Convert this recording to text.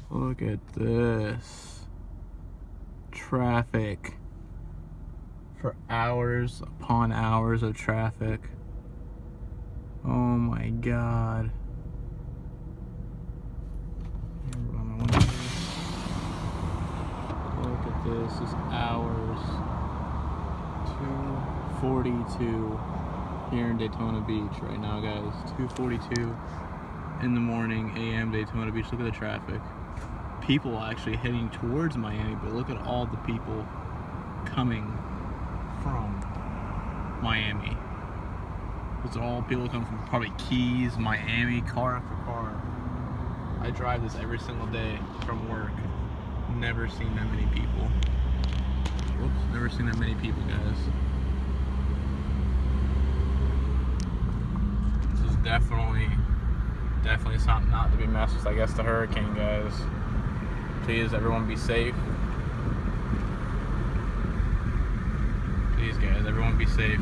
Look at this. Traffic. For hours upon hours of traffic. Oh my god. Look at this. It's hours. 2:42 here in Daytona Beach right now, guys. 2:42 in the morning, a.m. Daytona Beach. Look at the traffic. People actually heading towards Miami, but look at all the people coming from Miami. It's all people come from probably Keys, Miami, car after car. I drive this every single day from work. Never seen that many people. Whoops, never seen that many people, guys. This is definitely something not to be messed with. I guess the hurricane, guys. Please, everyone, be safe. Please, guys, everyone, be safe.